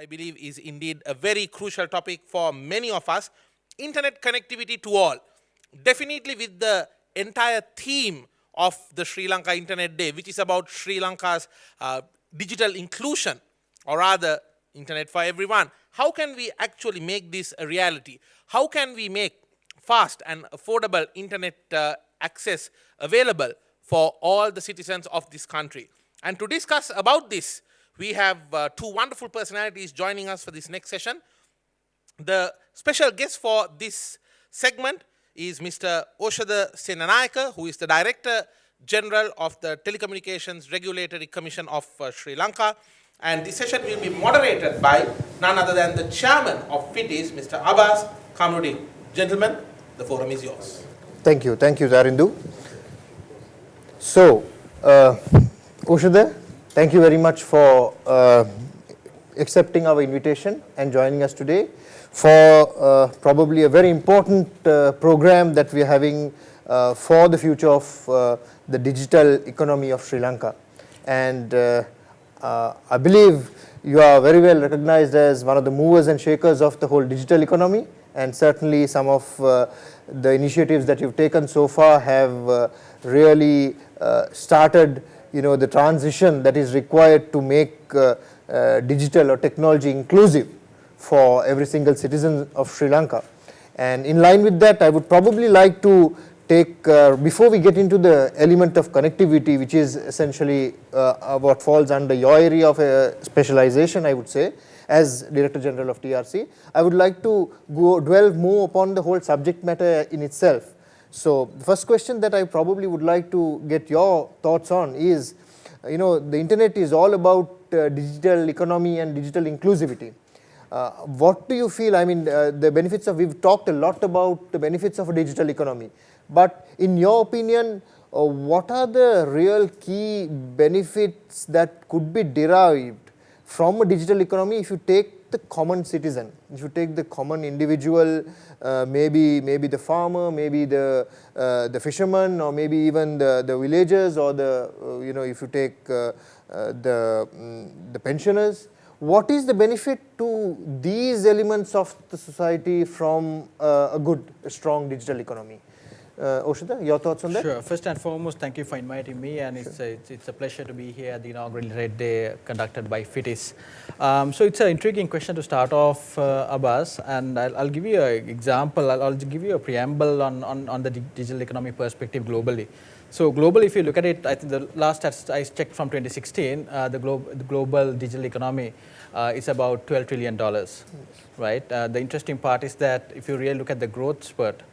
believe is indeed a very crucial topic for many of us. Internet connectivity to all. Definitely with the entire theme of the Sri Lanka Internet Day, which is about Sri Lanka's digital inclusion, or rather, internet for everyone. How can we actually make this a reality? How can we make fast and affordable internet access available for all the citizens of this country? And to discuss about this, we have two wonderful personalities joining us for this next session. The special guest for this segment is Mr. Oshada Senanayake, who is the Director General of the Telecommunications Regulatory Commission of Sri Lanka. And this session will be moderated by none other than the Chairman of FITIS, Mr. Abbas Kamrudeen. Gentlemen, the forum is yours. Thank you, Zarindu. So, Oshada, thank you very much for accepting our invitation and joining us today for probably a very important program that we are having for the future of the digital economy of Sri Lanka. And I believe you are very well recognized as one of the movers and shakers of the whole digital economy, and certainly some of the initiatives that you've taken so far have really started, the transition that is required to make digital or technology inclusive for every single citizen of Sri Lanka. And in line with that, I would probably like to take, before we get into the element of connectivity, which is essentially what falls under your area of specialization, I would say, as Director General of TRC, I would like to dwell more upon the whole subject matter in itself. So the first question that I probably would like to get your thoughts on is, the internet is all about digital economy and digital inclusivity. What do you feel, the benefits of, we've talked a lot about the benefits of a digital economy, but in your opinion, what are the real key benefits that could be derived from a digital economy if you take the common citizen, if you take the common individual, maybe the farmer, maybe the fisherman, or maybe even the villagers, or if you take the pensioners? What is the benefit to these elements of the society from a strong digital economy? Oshada, your thoughts on that? Sure. First and foremost, thank you for inviting me, and it's a pleasure to be here at the inaugural Internet Day conducted by FITIS. So it's an intriguing question to start off, Abbas, and I'll give you an example. I'll give you a preamble on the digital economy perspective globally. So globally, if you look at it, I think the last stats I checked from 2016, the global digital economy is about $12 trillion, right? The interesting part is that if you really look at the growth spurt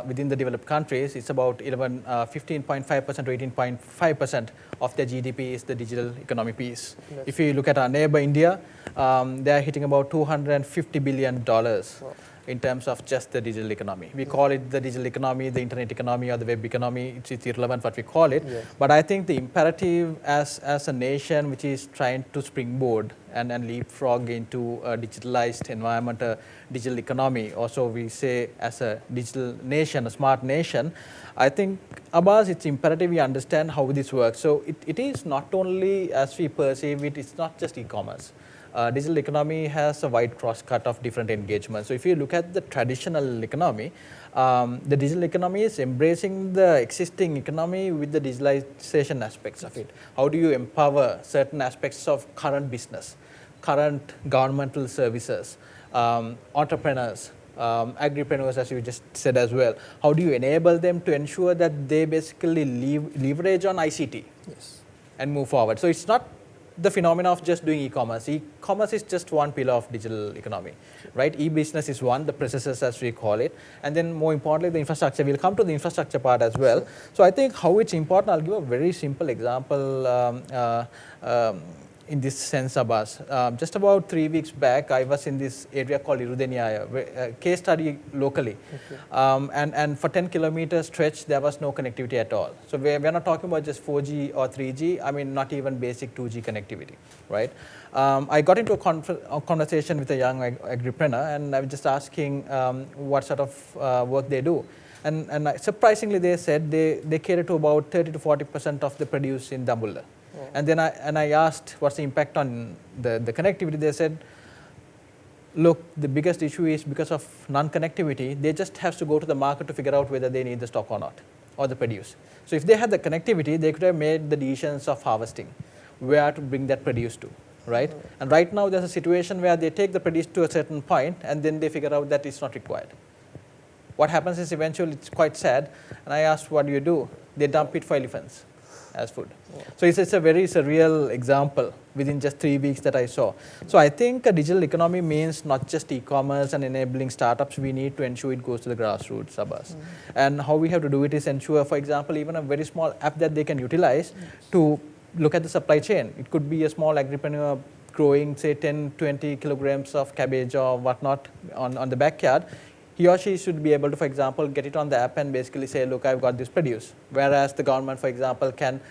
within the developed countries, it's about 15.5% to 18.5% of their GDP is the digital economy piece. Yes. If you look at our neighbor India, they are hitting about $250 billion. Wow. In terms of just the digital economy. We call it the digital economy, the internet economy, or the web economy. It's irrelevant what we call it. Yes. But I think the imperative as a nation which is trying to springboard and leapfrog into a digitalized environment, a digital economy, also we say as a digital nation, a smart nation, I think, Abbas, it's imperative we understand how this works. So it is not only as we perceive it, it's not just e-commerce. Digital economy has a wide cross-cut of different engagements. So if you look at the traditional economy, the digital economy is embracing the existing economy with the digitalization aspects of it. How do you empower certain aspects of current business, current governmental services, entrepreneurs, agripreneurs, as you just said as well? How do you enable them to ensure that they basically leverage on ICT and move forward? So it's not the phenomena of just doing e-commerce. E-commerce is just one pillar of digital economy, right? E-business is one, the processes as we call it, and then more importantly, the infrastructure. We'll come to the infrastructure part as well. So I think how it's important, I'll give a very simple example in this sense, Abbas. Just about 3 weeks back, I was in this area called Irudeniya, a case study locally. And for 10 kilometer stretch, there was no connectivity at all. So we're not talking about just 4G or 3G, not even basic 2G connectivity, right? I got into a conversation with a young agripreneur, and I was just asking what sort of work they do. And surprisingly, they said they cater to about 30 to 40% of the produce in Dambulla. And then I asked what's the impact on the connectivity. They said look, the biggest issue is because of non-connectivity, they just have to go to the market to figure out whether they need the stock or not, or the produce. So if they had the connectivity, they could have made the decisions of harvesting, where to bring that produce to, right? And right now there's a situation where they take the produce to a certain point and then they figure out that it's not required. What happens is eventually it's quite sad, and I asked, what do? They dump it for elephants as food. So it's a very surreal example within just 3 weeks that I saw. So I think a digital economy means not just e-commerce and enabling startups, we need to ensure it goes to the grassroots, Abbas. And how we have to do it is ensure, for example, even a very small app that they can utilize to look at the supply chain. It could be a small agripreneur growing, say, 10, 20 kilograms of cabbage or whatnot on the backyard. He or she should be able to, for example, get it on the app and basically say, look, I've got this produce. Whereas the government, for example, can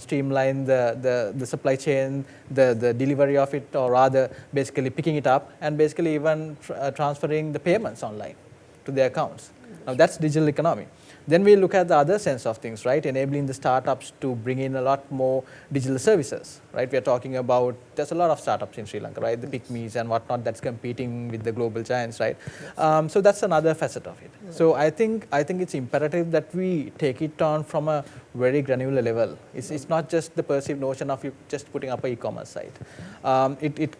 streamline the supply chain, the delivery of it, or rather basically picking it up and basically even transferring the payments online to their accounts. Now that's digital economy. Then we look at the other sense of things, right? Enabling the startups to bring in a lot more digital services, right? We are talking about, there's a lot of startups in Sri Lanka, right? The pygmies and whatnot that's competing with the global giants, right? So that's another facet of it. So I think it's imperative that we take it on from a very granular level. It's not just the perceived notion of you just putting up an e-commerce site. It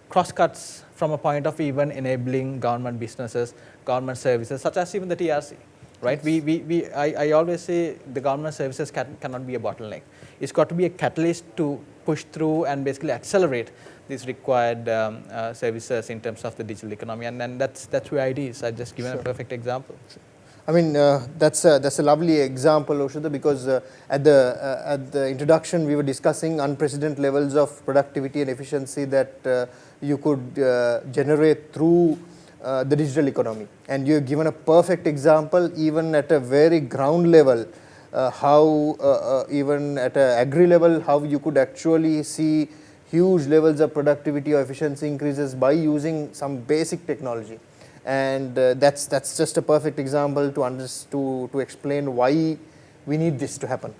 cross-cuts from a point of even enabling government businesses, government services, such as even the TRC. Right? I always say the government services cannot be a bottleneck. It's got to be a catalyst to push through and basically accelerate these required services in terms of the digital economy. And that's where it is. I've just given a perfect example. I mean, that's a lovely example, Oshada, because at the introduction we were discussing unprecedented levels of productivity and efficiency that you could generate through the digital economy, and you have given a perfect example even at a very ground level, how even at an agri level, how you could actually see huge levels of productivity or efficiency increases by using some basic technology. And that's just a perfect example to explain why we need this to happen,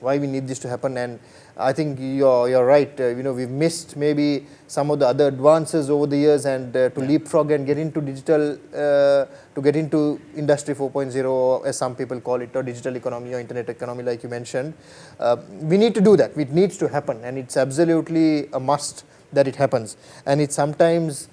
and I think you're right. We've missed maybe some of the other advances over the years, and to leapfrog and get into digital, to get into Industry 4.0, as some people call it, or digital economy or internet economy, like you mentioned, we need to do that. It needs to happen, and it's absolutely a must that it happens. And it's sometimes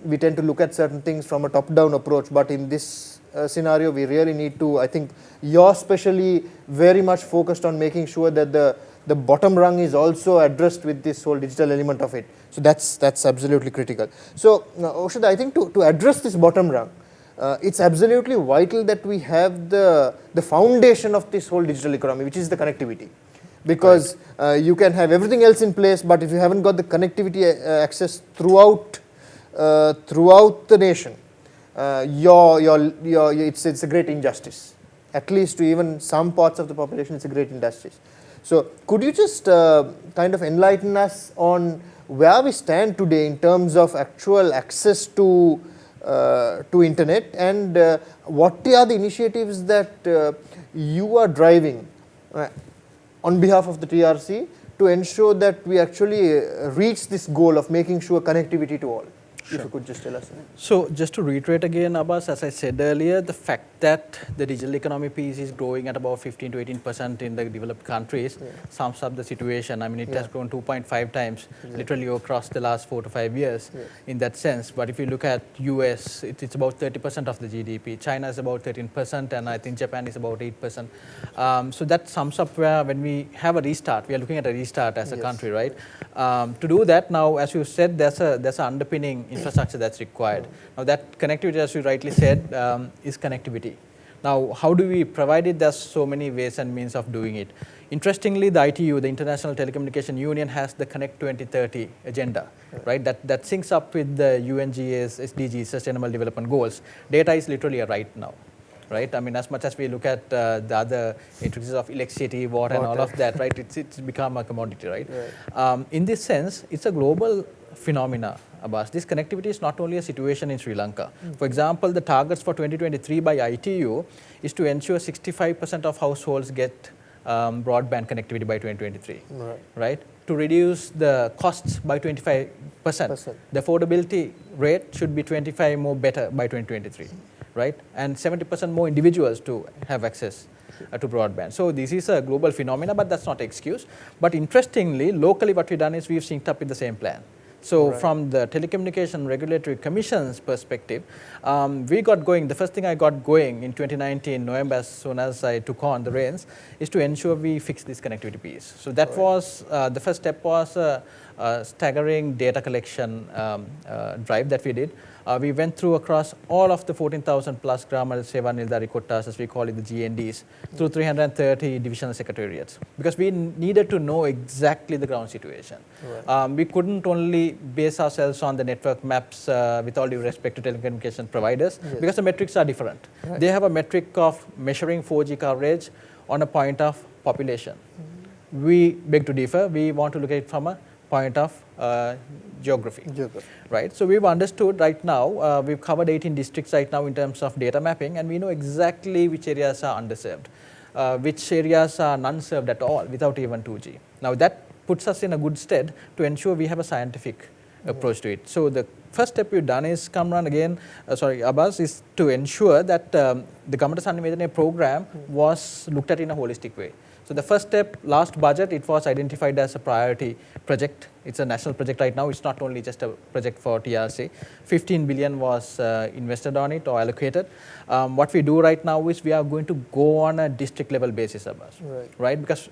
we tend to look at certain things from a top-down approach, but in this scenario, we really need to, I think you're especially very much focused on making sure that the bottom rung is also addressed with this whole digital element of it. So that's absolutely critical. So Oshada, I think to address this bottom rung, it's absolutely vital that we have the foundation of this whole digital economy, which is the connectivity. Because you can have everything else in place, but if you haven't got the connectivity access throughout the nation, it's a great injustice. At least to even some parts of the population, it's a great injustice. So could you just kind of enlighten us on where we stand today in terms of actual access to internet, and what are the initiatives that you are driving on behalf of the TRC to ensure that we actually reach this goal of making sure connectivity to all? Sure. If you could just tell us. So just to reiterate again, Abbas, as I said earlier, the fact that the digital economy piece is growing at about 15 to 18% in the developed countries sums up the situation. I mean, it has grown 2.5 times literally across the last 4 to 5 years in that sense. But if you look at US, it's about 30% of the GDP. China is about 13%, and I think Japan is about 8%. So that sums up where when we have a restart, we are looking at a restart as a country, right? To do that now, as you said, there's an underpinning infrastructure that's required. Now that connectivity, as you rightly said, is connectivity. Now, how do we provide it? There's so many ways and means of doing it. Interestingly, the ITU, the International Telecommunication Union, has the Connect 2030 agenda, right? That syncs up with the UNGA's SDGs, Sustainable Development Goals. Data is literally a right now, right? I mean, as much as we look at the other intricacies of electricity, water, and all of that, right? It's become a commodity, right? In this sense, it's a global phenomena, Abbas. This connectivity is not only a situation in Sri Lanka. For example, the targets for 2023 by ITU is to ensure 65% of households get broadband connectivity by 2023, right? To reduce the costs by 25%, the affordability rate should be 25 more better by 2023, right? And 70% more individuals to have access to broadband. So this is a global phenomena, but that's not an excuse. But interestingly, locally what we've done is we've synced up with the same plan. So from the Telecommunication Regulatory Commission's perspective, we got going, the first thing I got going in 2019, November, as soon as I took on the reins, is to ensure we fix this connectivity piece. So that was, the first step was a staggering data collection drive that we did. We went through across all of the 14,000 plus Grama Seva Nildari Kottas, as we call it, the GNDs, through 330 divisional secretariats, because we needed to know exactly the ground situation. We couldn't only base ourselves on the network maps with all due respect to telecommunication providers, because the metrics are different. They have a metric of measuring 4G coverage on a point of population. We beg to differ. We want to look at it from a point of geography. Right? So we've understood right now, we've covered 18 districts right now in terms of data mapping, and we know exactly which areas are underserved, which areas are none-served at all without even 2G. Now that puts us in a good stead to ensure we have a scientific approach to it. So the first step we've done is, Abbas, is to ensure that the Gamata Sannivedana program was looked at in a holistic way. So the first step, last budget, it was identified as a priority project. It's a national project right now. It's not only just a project for TRC. 15 billion was invested on it or allocated. What we do right now is we are going to go on a district level basis, Abbas, right? Because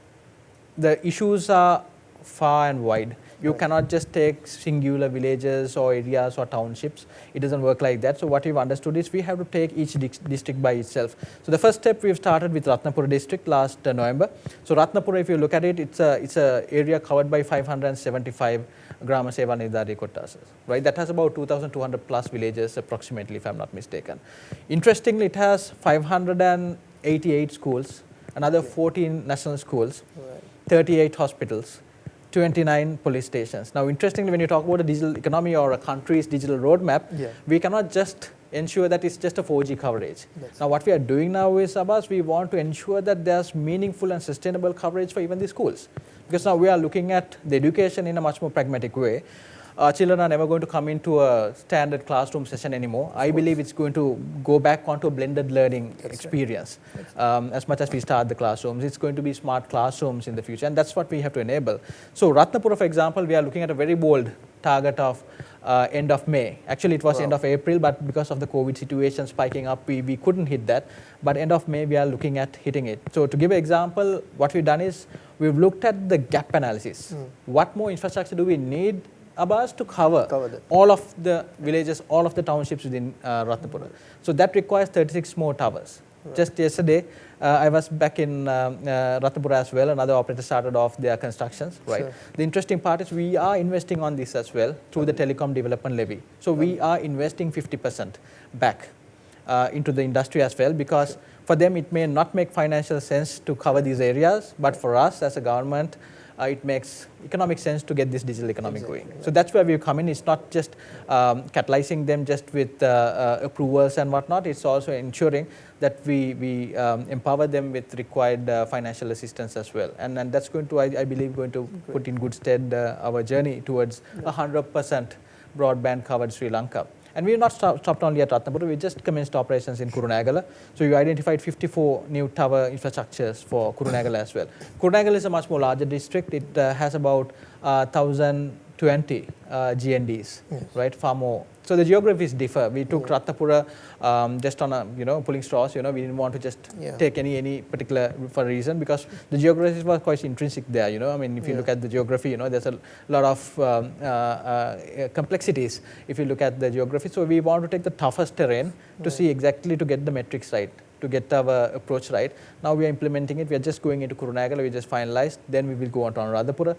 the issues are far and wide. You cannot just take singular villages or areas or townships. It doesn't work like that. So what we've understood is we have to take each district by itself. So the first step we've started with Ratnapura district last November. So Ratnapura, if you look at it, it's a area covered by 575 Grama Seva Nidari Kottas, right? That has about 2,200 plus villages approximately, if I'm not mistaken. Interestingly, it has 588 schools, another 14 national schools, 38 hospitals, 29 police stations. Now, interestingly, when you talk about a digital economy or a country's digital roadmap, we cannot just ensure that it's just a 4G coverage. Now, what we are doing now is, Abbas, we want to ensure that there's meaningful and sustainable coverage for even the schools. Because now we are looking at the education in a much more pragmatic way. Children are never going to come into a standard classroom session anymore. I believe it's going to go back onto a blended learning experience. As much as we start the classrooms, it's going to be smart classrooms in the future, and that's what we have to enable. So Ratnapura, for example, we are looking at a very bold target of end of May. Actually, it was end of April, but because of the COVID situation spiking up, we couldn't hit that. But end of May, we are looking at hitting it. So to give an example, what we've done is we've looked at the gap analysis. What more infrastructure do we need, Abbas, to cover all of the villages, all of the townships within Ratnapura? So that requires 36 more towers. Just yesterday, I was back in Ratnapura as well. Another operator started off their constructions, right? The interesting part is we are investing on this as well through the Telecom Development Levy. So we are investing 50% back into the industry as well, because for them it may not make financial sense to cover these areas, but for us as a government, it makes economic sense to get this digital economy going. So that's where we come in. It's not just catalyzing them just with approvals and whatnot. It's also ensuring that we empower them with required financial assistance as well. And that's going to, I believe, going to put in good stead our journey towards 100% broadband covered Sri Lanka. And we have not stopped only at Ratnapura, we just commenced operations in Kurunegala. So we identified 54 new tower infrastructures for Kurunegala as well. Kurunegala is a much more larger district. It has about 1,020 GNDs, right? Far more. So the geographies differ. We took Ratnapura just on a, pulling straws. We didn't want to just take any particular for a reason, because the geography was quite intrinsic there. I mean, if you look at the geography, there's a lot of complexities if you look at the geography. So we want to take the toughest terrain to see exactly, to get the metrics right, to get our approach right. Now we are implementing it. We are just going into Kurunegala. We just finalized. Then we will go on to Anuradhapura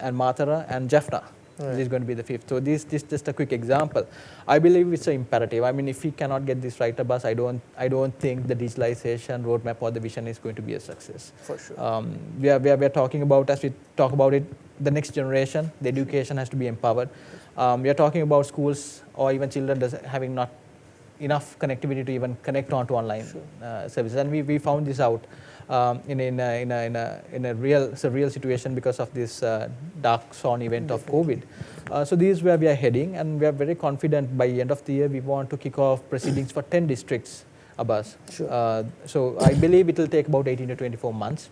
and Matara and Jaffna. This is going to be the fifth. So this just a quick example. I believe it's an imperative. I mean, if we cannot get this right, Abbas, I don't think the digitalization roadmap or the vision is going to be a success. For sure. We are talking about, as we talk about it, the next generation. The education has to be empowered. We are talking about schools or even children having not enough connectivity to even connect onto online services, and we found this out in a real situation because of this dark swan event of COVID. So this is where we are heading, and we are very confident by the end of the year we want to kick off proceedings for 10 districts, Abbas. Sure. So I believe it will take about 18 to 24 months.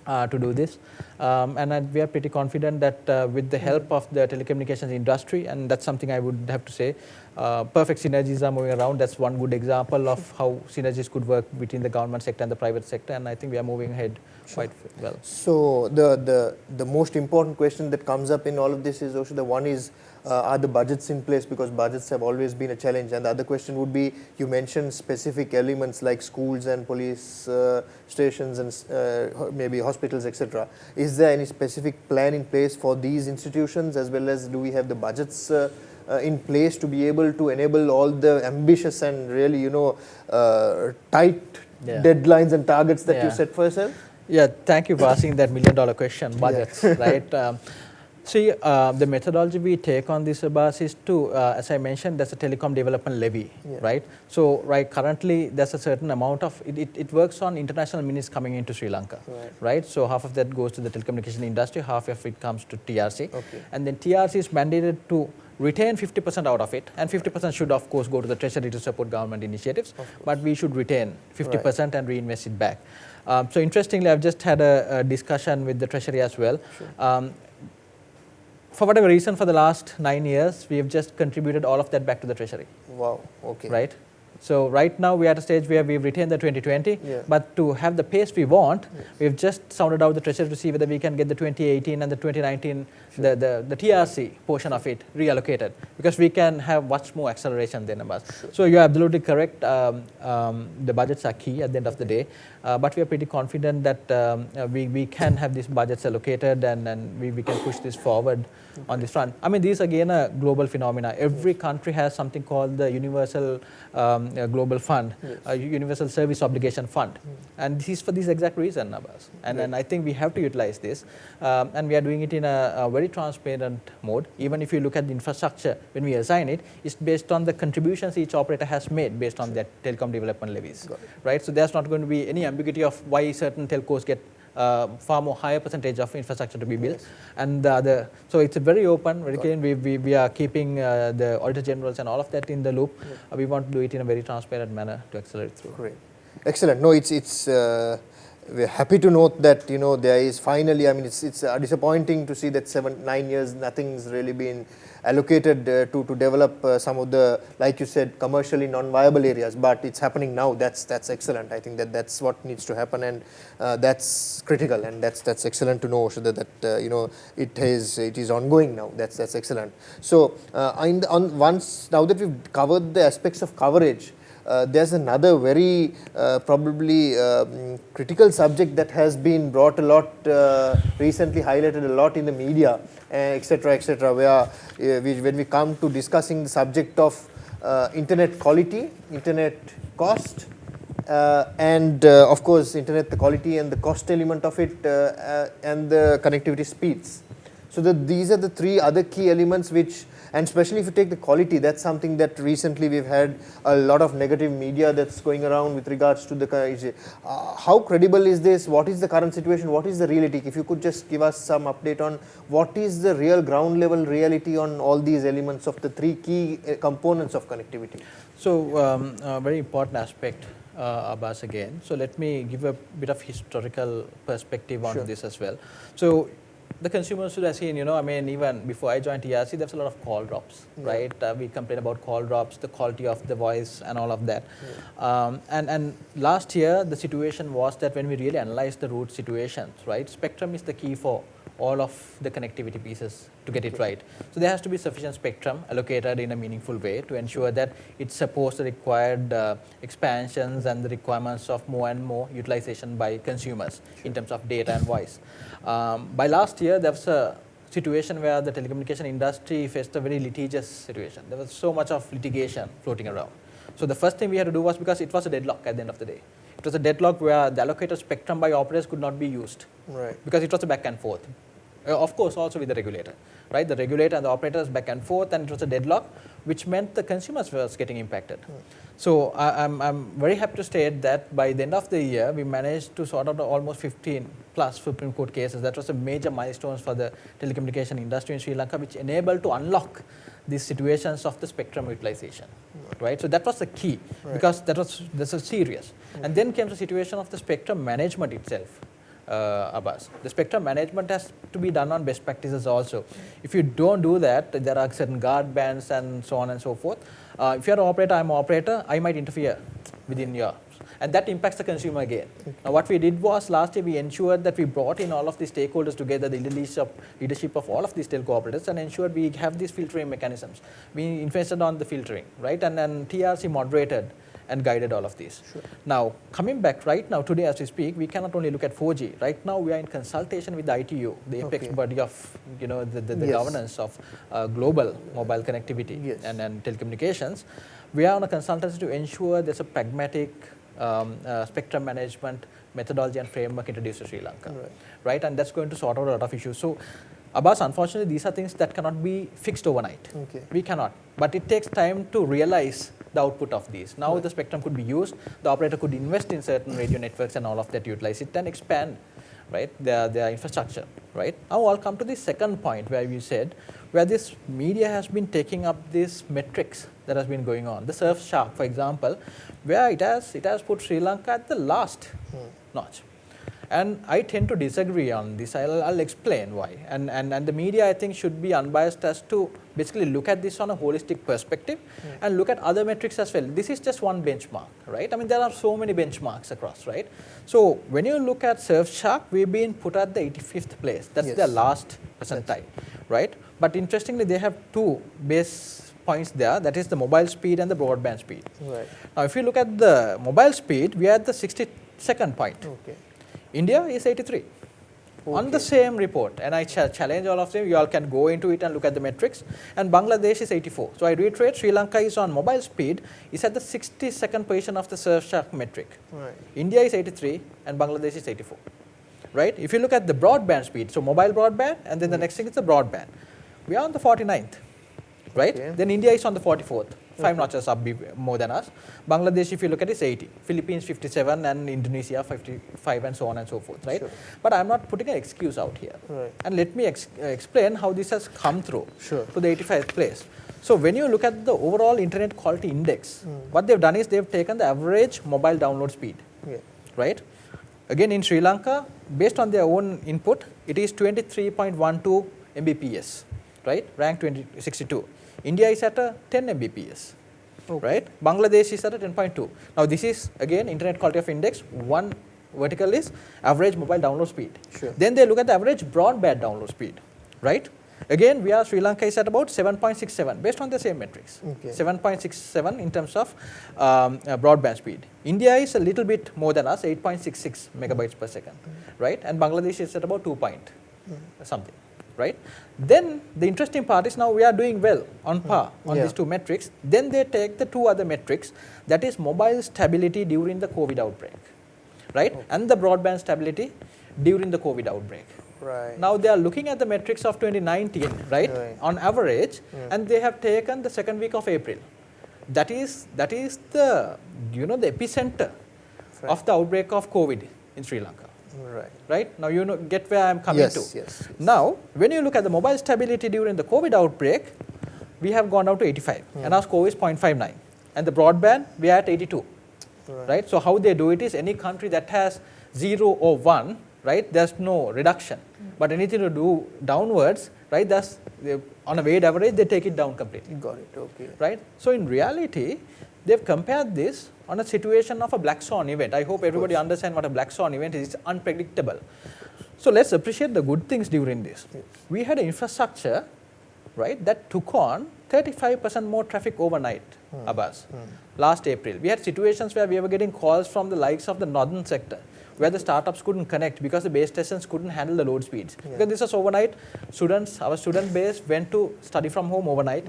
To do this, and we are pretty confident that with the help of the telecommunications industry, and that's something I would have to say, perfect synergies are moving around. That's one good example of how synergies could work between the government sector and the private sector, and I think we are moving ahead quite well. So the most important question that comes up in all of this is also the one is, are the budgets in place, because budgets have always been a challenge, and the other question would be, you mentioned specific elements like schools and police stations and maybe hospitals, etc. Is there any specific plan in place for these institutions, as well as do we have the budgets in place to be able to enable all the ambitious and really tight deadlines and targets that you set for yourself? Yeah, thank you for asking that $1 million question, budgets, right? See, the methodology we take on this, Abbas, is to, as I mentioned, there's a telecom development levy, right? So, currently there's a certain amount of, it works on international minutes coming into Sri Lanka, right? So, half of that goes to the telecommunication industry, half of it comes to TRC. Okay. And then TRC is mandated to retain 50% out of it, and 50% should of course go to the treasury to support government initiatives, but we should retain 50% and reinvest it back. So interestingly, I've just had a discussion with the treasury as well. For whatever reason, for the last 9 years, we have just contributed all of that back to the treasury. Wow, okay. Right? So right now we are at a stage where we've retained the 2020, but to have the pace we want, we've just sounded out the treasury to see whether we can get the 2018 and the 2019, the TRC portion of it reallocated, because we can have much more acceleration than Abbas. So you're absolutely correct. The budgets are key at the end of the day, but we are pretty confident that we can have these budgets allocated, and we can push this forward on this front. I mean, these again a global phenomena. Every country has something called the Universal Global Fund, Universal Service Obligation Fund, and this is for this exact reason, Abbas. And I think we have to utilize this, and we are doing it in a very transparent mode. Even if you look at the infrastructure, when we assign it, it's based on the contributions each operator has made based on their telecom development levies, right? So there's not going to be any ambiguity of why certain telcos get far more higher percentage of infrastructure to be built, and the other. So it's a very open, very clean. We are keeping the auditor generals and all of that in the loop. We want to do it in a very transparent manner to accelerate through. Great, excellent. No, it's we're happy to note that there is finally. I mean, it's disappointing to see that 7-9 years nothing's really been allocated to develop some of the, like you said, commercially non-viable areas, but it's happening now. That's excellent. I think that's what needs to happen, and that's critical, and that's excellent to know, Oshada, that it is ongoing now. That's excellent. So once now that we've covered the aspects of coverage, there's another very probably critical subject that has been brought a lot recently, highlighted a lot in the media, etc., where when we come to discussing the subject of internet quality, internet cost, and of course internet, the quality and the cost element of it, and the connectivity speeds. So these are the three other key elements which, and especially if you take the quality, that's something that recently we've had a lot of negative media that's going around with regards to the how credible is this? What is the current situation? What is the reality? If you could just give us some update on what is the real ground level reality on all these elements of the three key components of connectivity. So a very important aspect, Abbas, again. So let me give a bit of historical perspective on this as well. So the consumers should have seen, I mean, even before I joined TRC, there's a lot of call drops, right? We complain about call drops, the quality of the voice and all of that. And last year, the situation was that when we really analyzed the root situations, right? Spectrum is the key for all of the connectivity pieces to get it right. So there has to be sufficient spectrum allocated in a meaningful way to ensure that it supports the required expansions and the requirements of more and more utilization by consumers in terms of data and voice. By last year, there was a situation where the telecommunication industry faced a very litigious situation. There was so much of litigation floating around. So the first thing we had to do was, because it was a deadlock at the end of the day, it was a deadlock where the allocated spectrum by operators could not be used, because it was a back and forth of course also with the regulator, right? The regulator and the operators back and forth, and it was a deadlock, which meant the consumers were getting impacted. So I'm very happy to state that by the end of the year, we managed to sort out almost 15 plus Supreme Court cases. That was a major milestone for the telecommunication industry in Sri Lanka, which enabled to unlock these situations of the spectrum utilization, right? So that was the key, because that's a serious. And then came the situation of the spectrum management itself. Abbas. The spectrum management has to be done on best practices also. If you don't do that, there are certain guard bands and so on and so forth. If you're an operator, I'm an operator, I might interfere within your, and that impacts the consumer again. Now what we did was last year we ensured that we brought in all of the stakeholders together, the leadership of all of these telco operators, and ensured we have these filtering mechanisms. We invested on the filtering, right? And then TRC moderated and guided all of these. Sure. Now, coming back right now, today as we speak, we cannot only look at 4G. Right now, we are in consultation with the ITU, the apex body of, the governance of global mobile connectivity and telecommunications. We are on a consultancy to ensure there's a pragmatic spectrum management methodology and framework introduced to Sri Lanka, right? And that's going to sort out a lot of issues. So, Abbas, unfortunately, these are things that cannot be fixed overnight. We cannot. But it takes time to realize the output of these. Now the spectrum could be used, the operator could invest in certain radio networks and all of that, utilize it and expand, right, their infrastructure, right? Now I'll come to the second point where you said, where this media has been taking up these metrics that has been going on. The Surfshark, for example, where it has put Sri Lanka at the last notch. And I tend to disagree on this. I'll explain why. And the media, I think, should be unbiased as to basically look at this on a holistic perspective and look at other metrics as well. This is just one benchmark, right? I mean, there are so many benchmarks across, right? So when you look at Surfshark, we've been put at the 85th place. That's the last percentile, right? But interestingly, they have two base points there. That is the mobile speed and the broadband speed. Now, if you look at the mobile speed, we are at the 62nd point. India is 83 on the same report, and I challenge all of them. You all can go into it and look at the metrics. And Bangladesh is 84. So I reiterate, Sri Lanka is on mobile speed is at the 62nd position of the Surfshark metric. India is 83 and Bangladesh is 84. Right? If you look at the broadband speed, so mobile broadband, and then the next thing is the broadband. We are on the 49th. Right? Then India is on the 44th. 5 notches up more than us. Bangladesh, if you look at it, is 80. Philippines 57 and Indonesia 55 and so on and so forth, right? But I'm not putting an excuse out here. And let me explain how this has come through to the 85th place. So when you look at the overall internet quality index, what they've done is they've taken the average mobile download speed, right? Again, in Sri Lanka, based on their own input, it is 23.12 Mbps, right? Rank 62. India is at a 10 Mbps, right? Bangladesh is at a 10.2. Now this is again internet quality of index. One vertical is average mobile download speed. Then they look at the average broadband download speed, right? Again, Sri Lanka is at about 7.67 based on the same metrics. 7.67 in terms of broadband speed. India is a little bit more than us, 8.66 megabytes per second, right? And Bangladesh is at about 2 point something. Right? Then the interesting part is now we are doing well on par on these two metrics. Then they take the two other metrics, that is mobile stability during the COVID outbreak, right? And the broadband stability during the COVID outbreak. Now they are looking at the metrics of 2019, right? On average, and they have taken the second week of April. That is the the epicenter of the outbreak of COVID in Sri Lanka. Right? Now you get where I am coming to. Now, when you look at the mobile stability during the COVID outbreak, we have gone down to 85, and our score is 0.59. And the broadband, we are at 82. Right? So how they do it is any country that has 0 or 1, right, there's no reduction. But anything to do downwards, right, that's on a weighted average, they take it down completely. Got it, Right? So in reality, they've compared this on a situation of a black swan event. I hope everybody understands what a black swan event is. It's unpredictable. So let's appreciate the good things during this. We had an infrastructure, right, that took on 35% more traffic overnight, Abbas, last April. We had situations where we were getting calls from the likes of the northern sector, where the startups couldn't connect because the base stations couldn't handle the load speeds. Because this was overnight, our student base went to study from home overnight.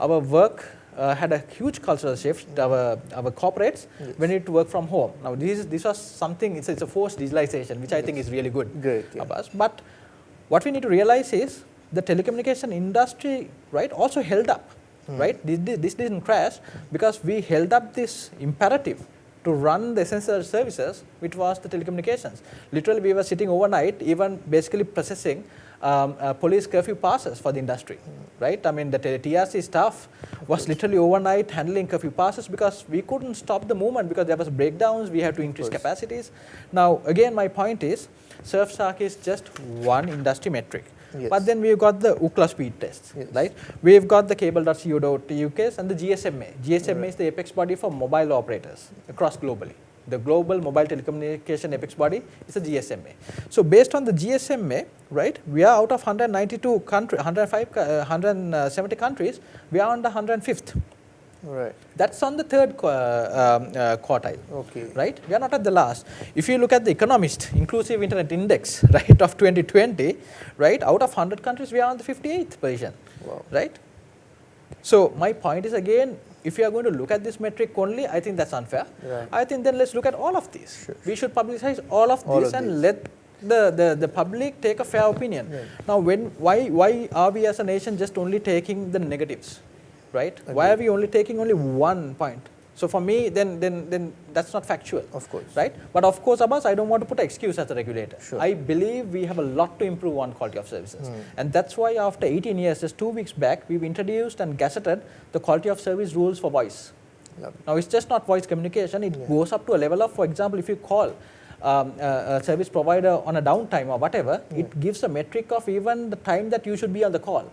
Our work had a huge cultural shift. Our corporates went to work from home. Now this was something, it's a forced digitalization, which I think is really good, Abbas. But what we need to realize is the telecommunication industry, right, also held up, right? This didn't crash because we held up this imperative to run the essential services, which was the telecommunications. Literally, we were sitting overnight, even basically processing police curfew passes for the industry, right? I mean, the TRC staff was literally overnight handling curfew passes because we couldn't stop the movement because there was breakdowns, we had to increase capacities. Now, again, my point is, Surfshark is just one industry metric. Yes. But then we've got the Ookla speed tests, right? We've got the cable.co.uk and the GSMA. GSMA is the apex body for mobile operators across globally. The global mobile telecommunication apex body is the GSMA. So based on the GSMA, right, we are out of 192 countries, 170 countries, we are on the 105th. Right. That's on the third quartile, Okay. right? We are not at the last. If you look at the Economist Inclusive Internet Index, right, of 2020, right, out of 100 countries, we are on the 58th position, Wow. right? So my point is, again, if you are going to look at this metric only, I think that's unfair. Right. I think then let's look at all of these. Sure. We should publicize all of All these of and these. let the public take a fair opinion. Right. Now, why are we as a nation just only taking the negatives, right? Why are we only taking only 1 point? So for me, then that's not factual. Of course. Right? But of course, Abbas, I don't want to put an excuse as a regulator. Sure. I believe we have a lot to improve on quality of services. And that's why after 18 years, just 2 weeks back, we've introduced and gazetted the quality of service rules for voice. Lovely. Now, it's just not voice communication. It goes up to a level of, for example, if you call a service provider on a downtime or whatever, it gives a metric of even the time that you should be on the call.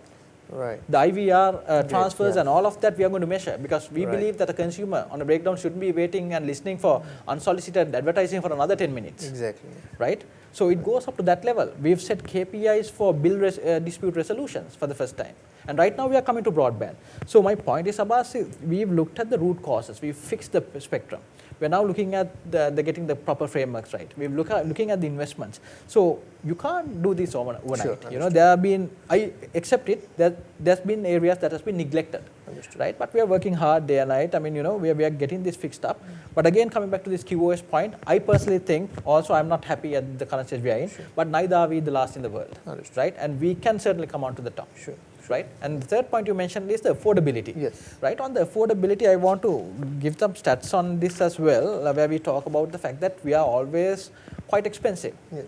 Right. The IVR transfers yeah. and all of that we are going to measure because we Right. believe that a consumer on a breakdown shouldn't be waiting and listening for unsolicited advertising for another 10 minutes, Exactly. right? So it goes up to that level. We've set KPIs for dispute resolutions for the first time. And right now we are coming to broadband. So my point is, Abbas, we've looked at the root causes. We've fixed the spectrum. We're now looking at getting the proper frameworks right. We're looking at the investments. So you can't do this overnight. Sure, You know, there have been, I accept it, that there's been areas that has been neglected. Understood. Right? But we are working hard day and night. I mean, you know, we are getting this fixed up. But again, coming back to this QoS point, I personally think also I'm not happy at the current stage we are in, but neither are we the last in the world. Understood. Right? And we can certainly come on to the top. Sure. Right? And the third point you mentioned is the affordability. Yes. Right? On the affordability, I want to give some stats on this as well, where we talk about the fact that we are always quite expensive. Yes.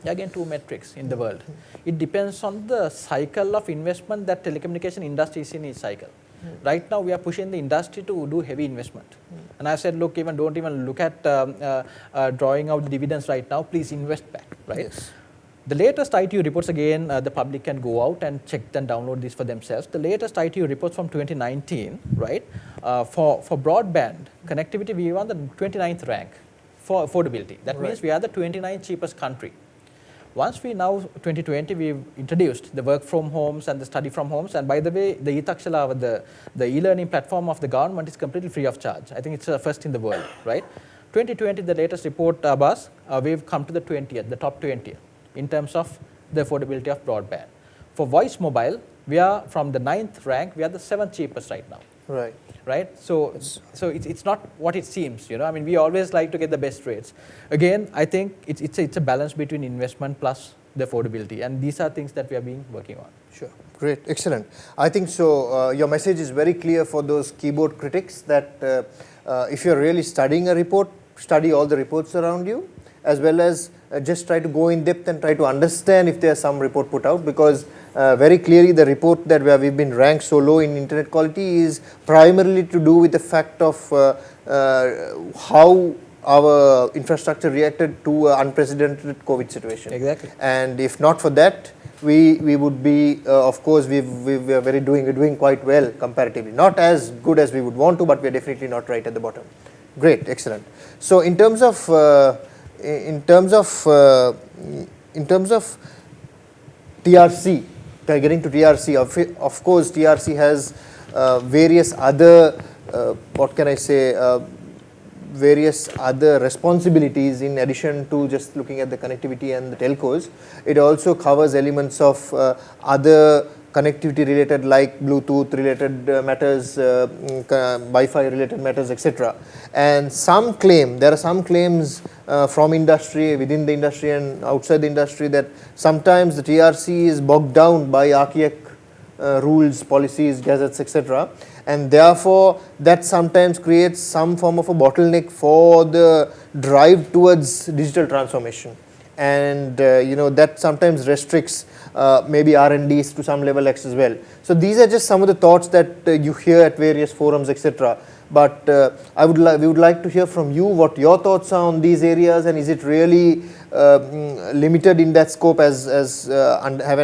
Again, two metrics in the world. It depends on the cycle of investment that telecommunication industry is in each cycle. Right now, we are pushing the industry to do heavy investment. And I said, look, don't even look at drawing out the dividends right now. Please invest back, right? Yes. The latest ITU reports, again, the public can go out and check and download this for themselves. The latest ITU reports from 2019, right, for broadband connectivity, we were on the 29th rank for affordability. That means we are the 29th cheapest country. Once we now, 2020, we've introduced the work from homes and the study from homes. And by the way, the e-Takshala, the e-learning platform of the government is completely free of charge. I think it's first in the world, right? 2020, the latest report, Abbas, we've come to the 20th, the top 20th. In terms of the affordability of broadband. For voice mobile, we are from the 9th rank, we are the 7th cheapest right now. Right. Right? So it's not what it seems, you know. I mean, we always like to get the best rates. Again, I think it's a balance between investment plus the affordability, and these are things that we are working on. Sure. Great. Excellent. I think so. Your message is very clear for those keyboard critics that if you're really studying a report, study all the reports around you, as well as just try to go in depth and try to understand if there's some report put out, because very clearly the report that where we've been ranked so low in internet quality is primarily to do with the fact of how our infrastructure reacted to an unprecedented COVID situation. Exactly. And if not for that, we would be, of course, we are doing quite well comparatively. Not as good as we would want to, but we are definitely not right at the bottom. Great, excellent. So in terms of TRC, getting to TRC, of course, TRC has various other, what can I say, various other responsibilities in addition to just looking at the connectivity and the telcos. It also covers elements of other connectivity related, like Bluetooth related matters, Wi-Fi related matters, etc. And there are some claims from industry, within the industry and outside the industry, that sometimes the TRC is bogged down by archaic rules, policies, gazettes, etc. And therefore, that sometimes creates some form of a bottleneck for the drive towards digital transformation. And that sometimes restricts maybe R&Ds to some level as well. So these are just some of the thoughts that you hear at various forums, etc. But we would like to hear from you what your thoughts are on these areas, and is it really limited in that scope as you have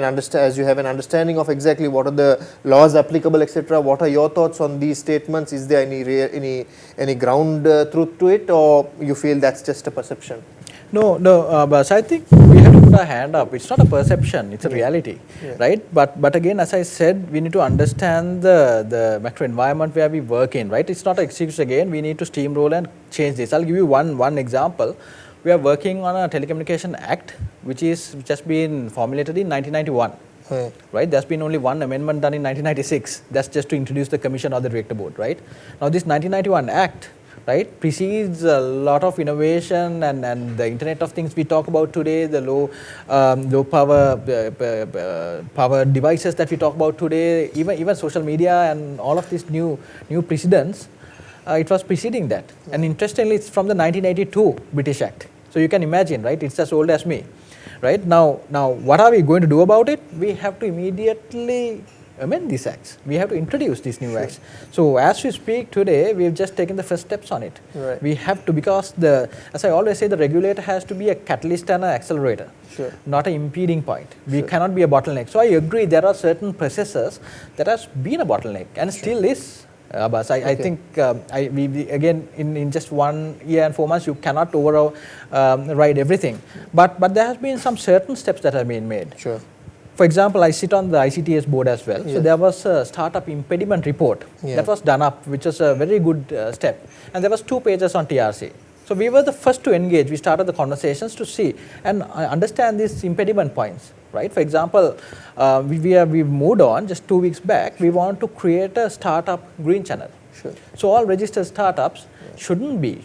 an understanding of exactly what are the laws applicable, etc. What are your thoughts on these statements? Is there any ground truth to it, or you feel that's just a perception? No, but I think we have to put our hand up. It's not a perception, it's a reality, right? But again, as I said, we need to understand the macro environment where we work in, right? It's not an excuse again, we need to steamroll and change this. I'll give you one example. We are working on a Telecommunication Act, which has just been formulated in 1991. Right, there's been only one amendment done in 1996. That's just to introduce the commission or the director board, right? Now this 1991 Act, right, precedes a lot of innovation and the Internet of Things we talk about today, the low power devices that we talk about today, even social media and all of these new precedents. It was preceding that, and interestingly, it's from the 1982 British Act. So you can imagine, right? It's as old as me. Right, now what are we going to do about it? We have to immediately amend these acts. We have to introduce these new acts. So as we speak today, we have just taken the first steps on it. Right. We have to, because as I always say, the regulator has to be a catalyst and an accelerator, not an impeding point. We cannot be a bottleneck. So I agree, there are certain processes that has been a bottleneck and still is. Abbas, I think we again in just 1 year and 4 months you cannot override everything, but there has been some certain steps that have been made. Sure. For example, I sit on the ICTS board as well. So there was a startup impediment report that was done up, which was a very good step, and there was 2 pages on TRC. So we were the first to engage. We started the conversations to see and understand these impediment points. Right. For example, we've moved on just 2 weeks back. We want to create a startup green channel. Sure. So all registered startups shouldn't be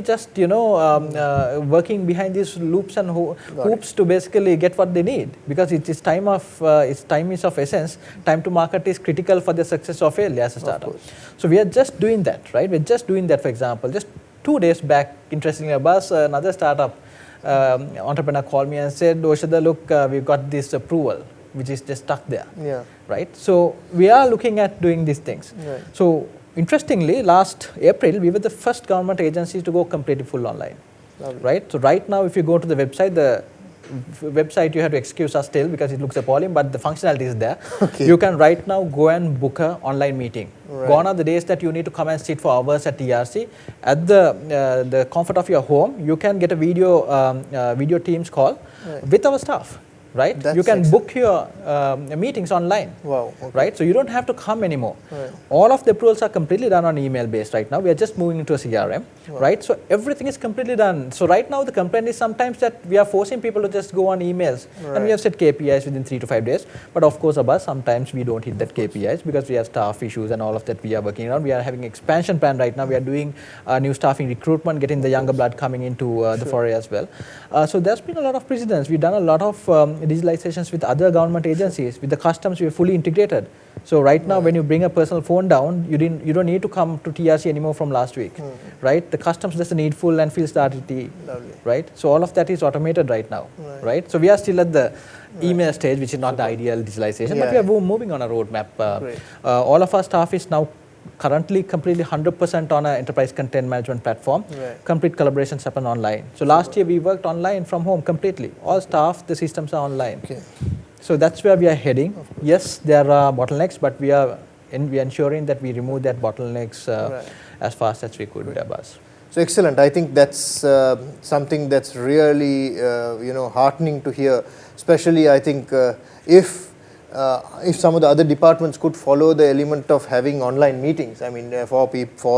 just working behind these loops and hoops to basically get what they need, because it's time is of essence. Time to market is critical for the success or failure as a startup. So we are just doing that, right? We're just doing that. For example, just 2 days back, interestingly, Abbas, another startup entrepreneur called me and said, Oshada, look, we've got this approval, which is just stuck there. Right? So we are looking at doing these things. Right. So interestingly, last April, we were the first government agency to go completely full online. Lovely. Right? So right now, if you go to the website, you have to excuse us still because it looks appalling, but the functionality is there. Okay. You can right now go and book an online meeting. Right. Gone are the days that you need to come and sit for hours at TRC. At the comfort of your home, you can get a video Teams call with our staff. Right? That's you can excellent. book your meetings online. Wow. Okay. Right? So you don't have to come anymore. Right. All of the approvals are completely done on email based right now. We are just moving into a CRM. Wow. Right? So everything is completely done. So right now the complaint is sometimes that we are forcing people to just go on emails. Right. And we have set KPIs within 3 to 5 days. But of course, Abbas, sometimes we don't hit that KPIs because we have staff issues and all of that we are working on. We are having expansion plan right now. We are doing new staffing recruitment, getting the younger blood coming into the foray as well. So there's been a lot of precedents. We've done a lot of digitalizations with other government agencies. With the customs, we are fully integrated. So right now, when you bring a personal phone down, you don't need to come to TRC anymore from last week, right? The customs does the needful and fills the RTT, right? So all of that is automated right now, right? So we are still at the email stage, which is not the ideal digitalization, but we are moving on a roadmap. All of our staff is now currently completely 100% on an enterprise content management platform. Complete collaborations happen online. So last year we worked online from home completely. All staff, the systems are online. So that's where we are heading. Yes, there are bottlenecks, but we are ensuring that we remove that bottlenecks as fast as we could, Abbas. So excellent. I think that's something that's really heartening to hear. Especially, I think if if some of the other departments could follow the element of having online meetings, I mean, for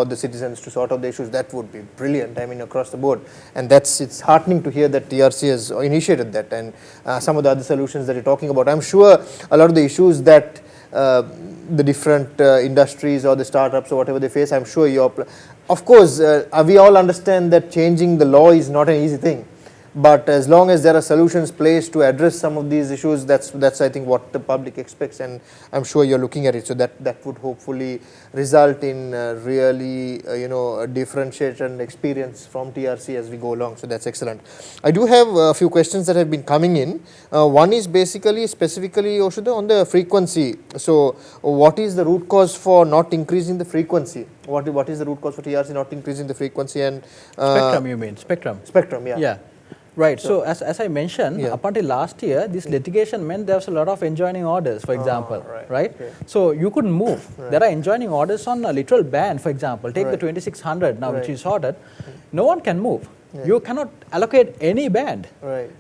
the citizens to sort out the issues, that would be brilliant, I mean, across the board. And it's heartening to hear that TRC has initiated that, and some of the other solutions that you're talking about. I'm sure a lot of the issues that the different industries or the startups or whatever they face, I'm sure of course, we all understand that changing the law is not an easy thing. But as long as there are solutions placed to address some of these issues, that's I think what the public expects, and I'm sure you're looking at it. So that would hopefully result in really a differentiated experience from TRC as we go along. So that's excellent. I do have a few questions that have been coming in. One is specifically Oshada, on the frequency. So what is the root cause for not increasing the frequency? What is the root cause for TRC not increasing the frequency? And spectrum, you mean spectrum? Spectrum, yeah. Yeah. Right. So as I mentioned, up until last year, this litigation meant there was a lot of enjoining orders, for example, right? Okay. So you couldn't move. There are enjoining orders on a literal band, for example. Take the 2600 now, which is sorted. No one can move. You cannot allocate any band,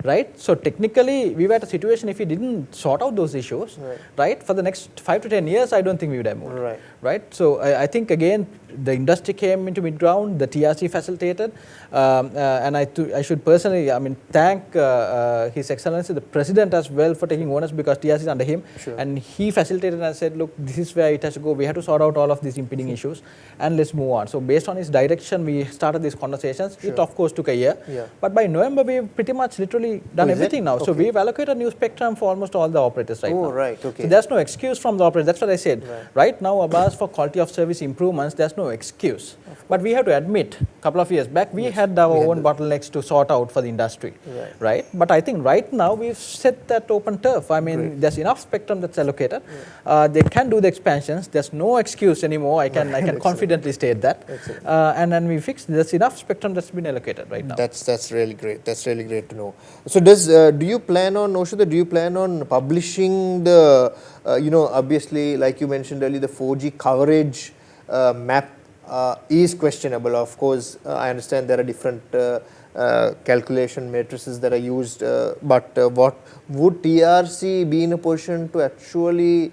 right? So technically, we were at a situation if we didn't sort out those issues, right? For the next 5 to 10 years, I don't think we would have moved, right? So I think again, the industry came into mid-ground, the TRC facilitated, and I should personally, thank His Excellency, the President as well, for taking onus, because TRC is under him, and he facilitated and said, look, this is where it has to go. We have to sort out all of these impeding issues, and let's move on. So based on his direction, we started these conversations. It of course took a year, but by November, we've pretty much literally done everything now. So we've allocated new spectrum for almost all the operators right now. So there's no excuse from the operators. That's what I said. Right now, Abbas, for quality of service improvements, there's no excuse. But we have to admit, a couple of years back, we had our own bottlenecks to sort out for the industry, right? But I think right now we've set that open turf. I mean, there's enough spectrum that's allocated. They can do the expansions. There's no excuse anymore. I can confidently state that. And then we fixed. There's enough spectrum that's been allocated right now. That's really great. That's really great to know. So do you plan on, Oshada, do you plan on publishing the, obviously, like you mentioned earlier, the 4G coverage map is questionable. Of course, I understand there are different calculation matrices that are used, but what would TRC be in a position to actually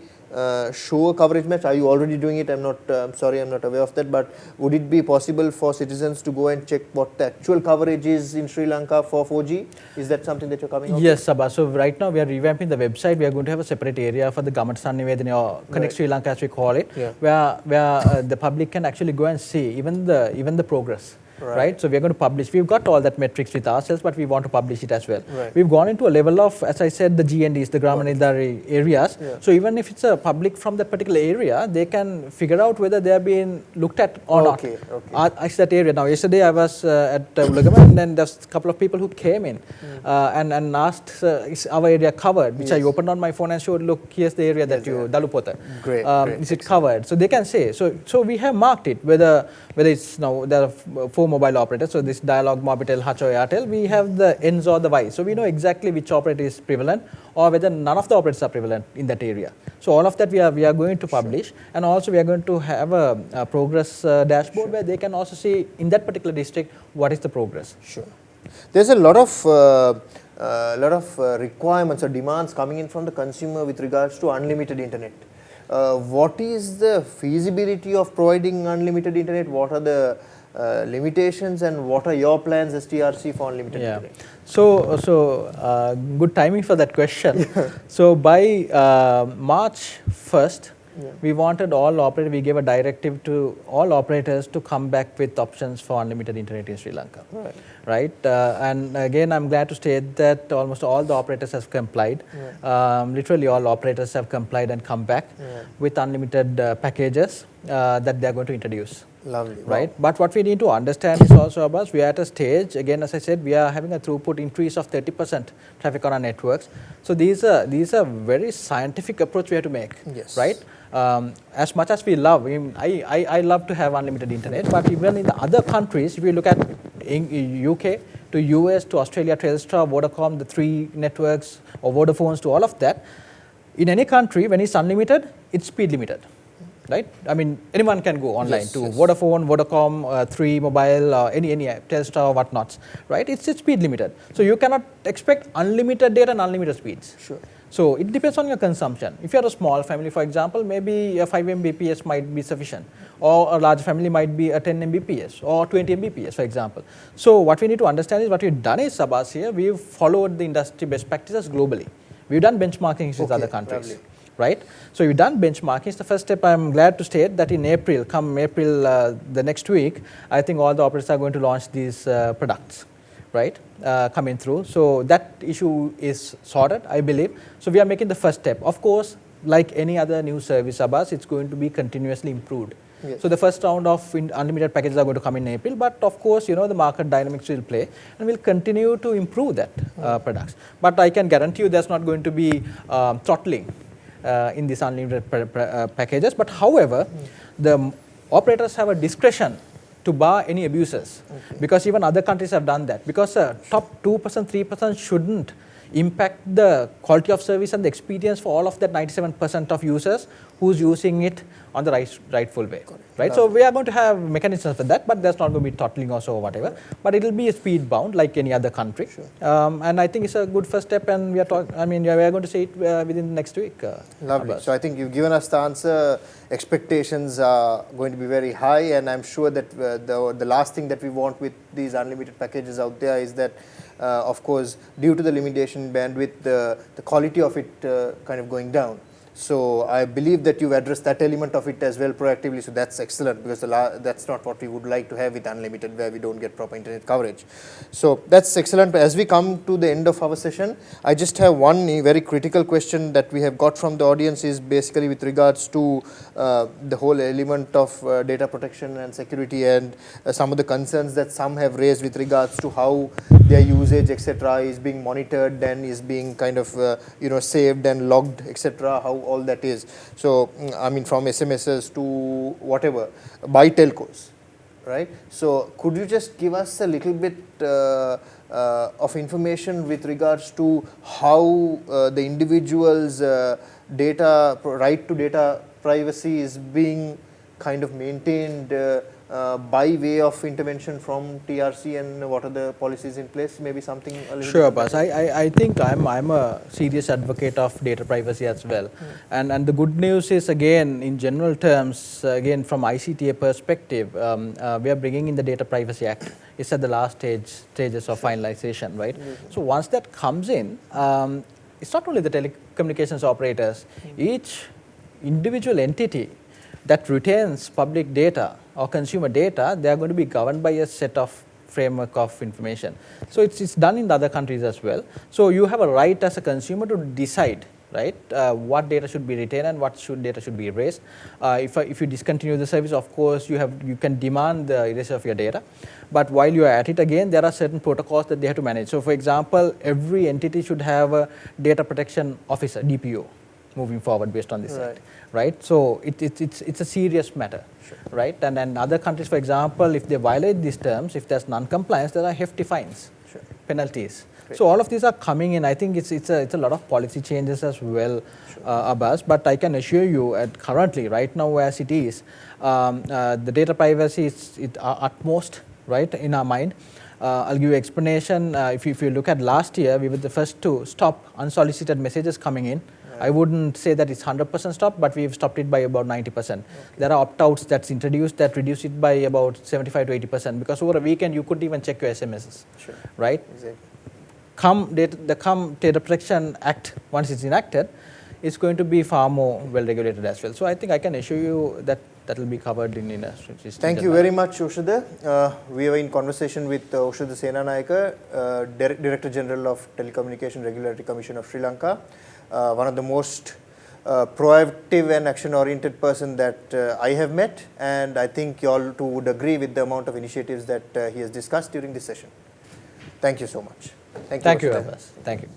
show a coverage match? Are you already doing it? I'm sorry, I'm not aware of that, but would it be possible for citizens to go and check what the actual coverage is in Sri Lanka for 4G? Is that something that you're coming up with? Yes, Abbas. So right now we are revamping the website. We are going to have a separate area for the Government Sannivedana, or Connect Sri Lanka as we call it, where the public can actually go and see even the progress. Right. So we are going to publish. We've got all that metrics with ourselves, but we want to publish it as well. We've gone into a level of, as I said, the GNDs, the Gramanidari areas. So even if it's a public from that particular area, they can figure out whether they are being looked at or not. It's that area. Now, yesterday I was at Ulagama, and then there's a couple of people who came in and asked, is our area covered? Which I opened on my phone and showed, look, here's the area that you, Dalupota. Is it covered? So they can say. So we have marked it, whether it's now, there are 4 mobile operators, so this Dialog, Mobitel, Hacho, Airtel, we have the ends or the Ys. So we know exactly which operator is prevalent, or whether none of the operators are prevalent in that area. So all of that we are going to publish, and also we are going to have a progress dashboard where they can also see in that particular district what is the progress. There's a lot of requirements or demands coming in from the consumer with regards to unlimited internet. What is the feasibility of providing unlimited internet? What are the limitations, and what are your plans as TRC for unlimited internet? So good timing for that question. So by March 1st, we wanted all operators, we gave a directive to all operators to come back with options for unlimited internet in Sri Lanka. Right? And again, I'm glad to state that almost all the operators have complied. Literally all operators have complied and come back with unlimited packages that they're going to introduce. Lovely. Right? Wow. But what we need to understand is also, Abbas, we are at a stage, again, as I said, we are having a throughput increase of 30% traffic on our networks. So these are very scientific approach we have to make. Right? As much as we love, I love to have unlimited internet, but even in the other countries, if you look at UK to US to Australia, Telstra, Vodacom, the 3 networks, or Vodafones, to all of that, in any country, when it's unlimited, it's speed limited. Right? I mean, anyone can go online to Vodafone, Vodacom, 3 Mobile, any Telstra or whatnots. Right? It's speed limited. So you cannot expect unlimited data and unlimited speeds. So it depends on your consumption. If you're a small family, for example, maybe a 5 Mbps might be sufficient, or a large family might be a 10 Mbps or 20 Mbps, for example. So what we need to understand is what we've done is, Abbas here, we've followed the industry best practices globally. We've done benchmarking with other countries. Lovely. Right? So we've done benchmarking. It's the first step. I'm glad to state that in April, come April the next week, I think all the operators are going to launch these products, right, coming through. So that issue is sorted, I believe. So we are making the first step. Of course, like any other new service, Abbas, it's going to be continuously improved. Yes. So the first round of unlimited packages are going to come in April, but of course, you know, the market dynamics will play, and we'll continue to improve that products. But I can guarantee you there's not going to be throttling in these unlimited packages. But however, the operators have a discretion to bar any abuses, because even other countries have done that, because top 2%, 3% shouldn't impact the quality of service and the experience for all of that 97% of users who's using it on the rightful way, right? So we are going to have mechanisms for that, but there's not going to be throttling or so or whatever, but it will be speed bound like any other country. And I think it's a good first step, and we are we are going to see it within next week. Lovely. Abbas. So I think you've given us the answer. Expectations are going to be very high, and I'm sure that the last thing that we want with these unlimited packages out there is that of course, due to the limitation in bandwidth, the quality of it kind of going down. So I believe that you've addressed that element of it as well proactively, so that's excellent, because that's not what we would like to have with unlimited, where we don't get proper internet coverage. So that's excellent. But as we come to the end of our session, I just have one very critical question that we have got from the audience, is basically with regards to the whole element of data protection and security, and some of the concerns that some have raised with regards to how their usage, etc., is being monitored and is being kind of saved and logged, etc., how all that is. So I mean, from SMSs to whatever, by telcos, right? So could you just give us a little bit of information with regards to how the individual's right to data privacy is being kind of maintained by way of intervention from TRC, and what are the policies in place? Maybe something a little Sure, bit. Abbas. I think I'm a serious advocate of data privacy as well. And the good news is, again, in general terms, again, from ICTA perspective, we are bringing in the Data Privacy Act. It's at the last stages of finalization, right? So once that comes in, it's not only the telecommunications operators, each individual entity that retains public data or consumer data, they are going to be governed by a set of framework of information. So it's done in the other countries as well. So you have a right as a consumer to decide, right, what data should be retained and what data should be erased. If you discontinue the service, of course, you can demand the erasure of your data. But while you are at it, again, there are certain protocols that they have to manage. So for example, every entity should have a data protection officer, DPO, moving forward based on this act, right? So it's a serious matter, right? And then other countries, for example, if they violate these terms, if there's non-compliance, there are hefty fines, penalties. So all of these are coming in. I think it's a lot of policy changes as well, Abbas. But I can assure you, currently, right now as it is, the data privacy is utmost, right, in our mind. I'll give you an explanation. If you look at last year, we were the first to stop unsolicited messages coming in. I wouldn't say that it's 100% stopped, but we've stopped it by about 90%. There are opt-outs that's introduced that reduce it by about 75 to 80%, because over a weekend you couldn't even check your SMSs, right? Exactly. The Data Protection Act, once it's enacted, is going to be far more well regulated as well. So I think I can assure you that that will be covered in a Thank you very much, Oshada. We are in conversation with Oshada Senanayake, Director General of Telecommunication Regulatory Commission of Sri Lanka. One of the most proactive and action-oriented person that I have met, and I think you all too would agree with the amount of initiatives that he has discussed during this session. Thank you so much. Thank you, Abbas. Thank you.